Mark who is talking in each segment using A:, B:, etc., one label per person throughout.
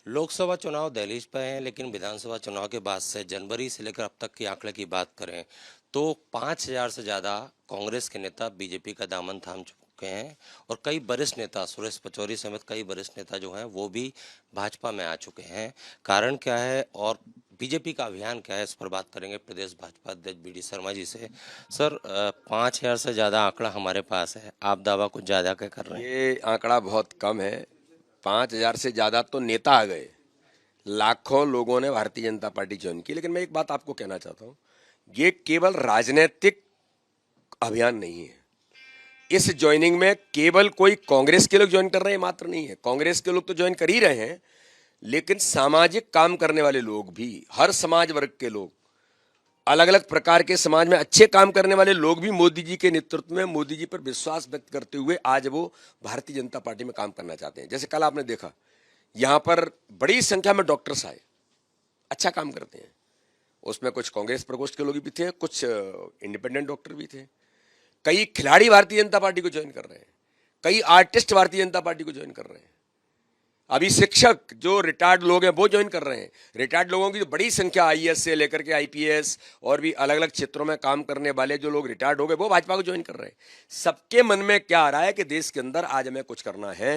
A: लोकसभा चुनाव दहलीज पर हैं, लेकिन विधानसभा चुनाव के बाद से जनवरी से लेकर अब तक के आंकड़े की बात करें तो 5,000 से ज़्यादा कांग्रेस के नेता बीजेपी का दामन थाम चुके हैं और कई वरिष्ठ नेता सुरेश पचौरी समेत कई वरिष्ठ नेता जो हैं वो भी भाजपा में आ चुके हैं। कारण क्या है और बीजेपी का अभियान क्या है, इस पर बात करेंगे प्रदेश भाजपा अध्यक्ष बी डी शर्मा जी से। सर, 5,000 से ज़्यादा आंकड़ा हमारे पास है, आप दावा कुछ ज़्यादा क्या कर रहे हैं?
B: ये आंकड़ा बहुत कम है। 5,000 से ज़्यादा तो नेता आ गए, लाखों लोगों ने भारतीय जनता पार्टी ज्वाइन की। लेकिन मैं एक बात आपको कहना चाहता हूँ, ये केवल राजनीतिक अभियान नहीं है। इस ज्वाइनिंग में केवल कोई कांग्रेस के लोग ज्वाइन कर रहे हैं मात्र नहीं है। कांग्रेस के लोग तो ज्वाइन कर ही रहे हैं, लेकिन सामाजिक काम करने वाले लोग भी, हर समाज वर्ग के लोग, अलग अलग प्रकार के समाज में अच्छे काम करने वाले लोग भी मोदी जी के नेतृत्व में, मोदी जी पर विश्वास व्यक्त करते हुए आज वो भारतीय जनता पार्टी में काम करना चाहते हैं। जैसे कल आपने देखा, यहाँ पर बड़ी संख्या में डॉक्टर्स आए, अच्छा काम करते हैं। उसमें कुछ कांग्रेस प्रकोष्ठ के लोग भी थे, कुछ इंडिपेंडेंट डॉक्टर भी थे। कई खिलाड़ी भारतीय जनता पार्टी को ज्वाइन कर रहे हैं, कई आर्टिस्ट भारतीय जनता पार्टी को ज्वाइन कर रहे हैं। अभी शिक्षक जो रिटायर्ड लोग हैं वो ज्वाइन कर रहे हैं। रिटायर्ड लोगों की तो बड़ी संख्या, आईएएस से लेकर के आईपीएस और भी अलग अलग क्षेत्रों में काम करने वाले जो लोग रिटायर्ड हो गए वो भाजपा को ज्वाइन कर रहे हैं। सबके मन में क्या आ रहा है कि देश के अंदर आज हमें कुछ करना है,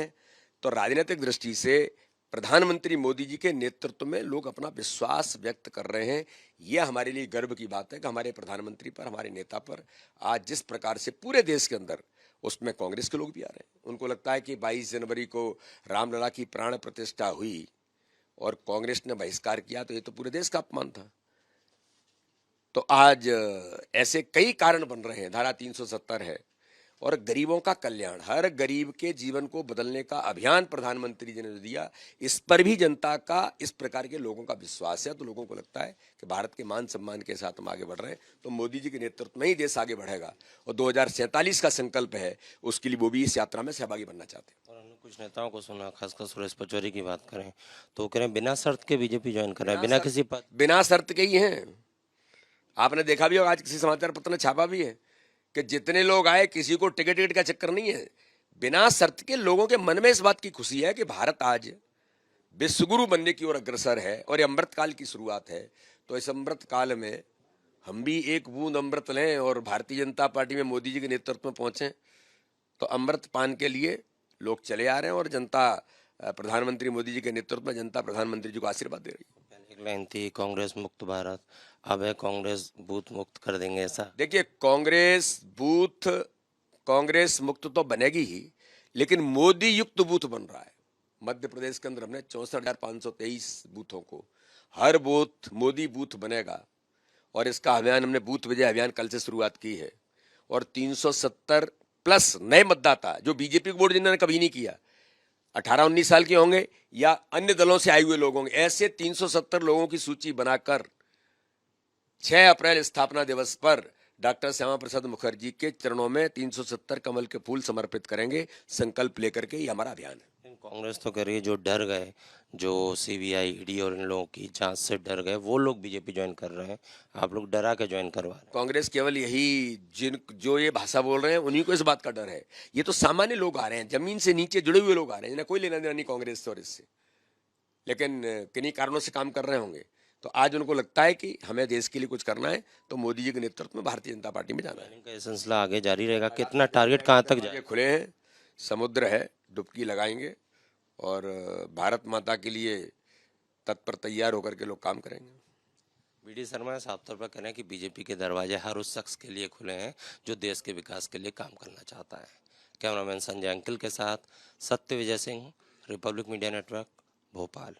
B: तो राजनीतिक दृष्टि से प्रधानमंत्री मोदी जी के नेतृत्व में लोग अपना विश्वास व्यक्त कर रहे हैं। यह हमारे लिए गर्व की बात है कि हमारे प्रधानमंत्री पर, हमारे नेता पर आज जिस प्रकार से पूरे देश के अंदर, उसमें कांग्रेस के लोग भी आ रहे हैं। उनको लगता है कि 22 जनवरी को रामलला की प्राण प्रतिष्ठा हुई और कांग्रेस ने बहिष्कार किया, तो ये तो पूरे देश का अपमान था। तो आज ऐसे कई कारण बन रहे हैं। धारा 370 है और गरीबों का कल्याण, हर गरीब के जीवन को बदलने का अभियान प्रधानमंत्री जी ने दिया, इस पर भी जनता का, इस प्रकार के लोगों का विश्वास है। तो लोगों को लगता है कि भारत के मान सम्मान के साथ हम आगे बढ़ रहे हैं, तो मोदी जी के नेतृत्व में ही देश आगे बढ़ेगा। और 2047 का संकल्प है, उसके लिए वो भी इस यात्रा में सहभागी बनना चाहते हैं।
A: और हमने कुछ नेताओं को सुना, खासकर सुरेश पचौरी की बात करें तो कह रहे हैं बिना शर्त के बीजेपी ज्वाइन कर रहे हैं, बिना किसी पद,
B: बिना शर्त के ही हैं। आपने देखा भी होगा, आज किसी समाचार पत्र ने छापा भी है कि जितने लोग आए, किसी को टिकट का चक्कर नहीं है। बिना शर्त के लोगों के मन में इस बात की खुशी है कि भारत आज विश्वगुरु बनने की ओर अग्रसर है और ये अमृत काल की शुरुआत है। तो इस अमृत काल में हम भी एक बूंद अमृत लें और भारतीय जनता पार्टी में मोदी जी के नेतृत्व में पहुंचे। तो अमृत पान के लिए लोग चले आ रहे हैं और जनता प्रधानमंत्री मोदी जी के नेतृत्व में, जनता प्रधानमंत्री जी को आशीर्वाद दे रही है।
A: पहले एक लाइन थी कांग्रेस मुक्त भारत, अब है कांग्रेस बूथ मुक्त कर देंगे, ऐसा?
B: देखिए, कांग्रेस मुक्त तो बनेगी ही, लेकिन मोदी युक्त बूथ बन रहा है। मध्य प्रदेश के अंदर हमने 64,523 बूथों को, हर बूथ मोदी बूथ बनेगा और इसका अभियान हमने बूथ विजय अभियान कल से शुरुआत की है। और 370 प्लस नए मतदाता जो बीजेपी को वोट जिन्होंने कभी नहीं किया, 18-19 साल के होंगे या अन्य दलों से आए हुए लोग होंगे, ऐसे 370 लोगों की सूची बनाकर 6 अप्रैल स्थापना दिवस पर डॉक्टर श्यामा प्रसाद मुखर्जी के चरणों में 370 कमल के फूल समर्पित करेंगे, संकल्प लेकर के। ये हमारा अभियान है।
A: कांग्रेस तो कह रही है जो डर गए, जो सीबीआई ईडी और इन लोगों की जांच से डर गए, वो लोग बीजेपी ज्वाइन कर रहे हैं, आप लोग डरा के ज्वाइन करवा रहे हैं।
B: कांग्रेस केवल यही, जो ये भाषा बोल रहे हैं उन्हीं को इस बात का डर है। ये तो सामान्य लोग आ रहे हैं, जमीन से नीचे जुड़े हुए लोग आ रहे हैं, जिन्हें कोई लेना देना नहीं कांग्रेस से और इससे, लेकिन किन्हीं कारणों से काम कर रहे होंगे। तो आज उनको लगता है कि हमें देश के लिए कुछ करना है, तो मोदी जी के नेतृत्व में भारतीय जनता पार्टी में जाना है।
A: इनका ये सिलसिला आगे जारी रहेगा, कितना टारगेट कहाँ तक जाए?
B: खुले हैं, समुद्र है, डुबकी लगाएंगे और भारत माता के लिए तत्पर तैयार होकर के लोग काम करेंगे।
A: बी डी शर्मा साफ तौर पर कह रहे हैं कि बीजेपी के दरवाजे हर उस शख्स के लिए खुले हैं जो देश के विकास के लिए काम करना चाहता है। कैमरामैन संजय अंकिल के साथ Satya Vijay Singh, Republic Media Network, Bhopal.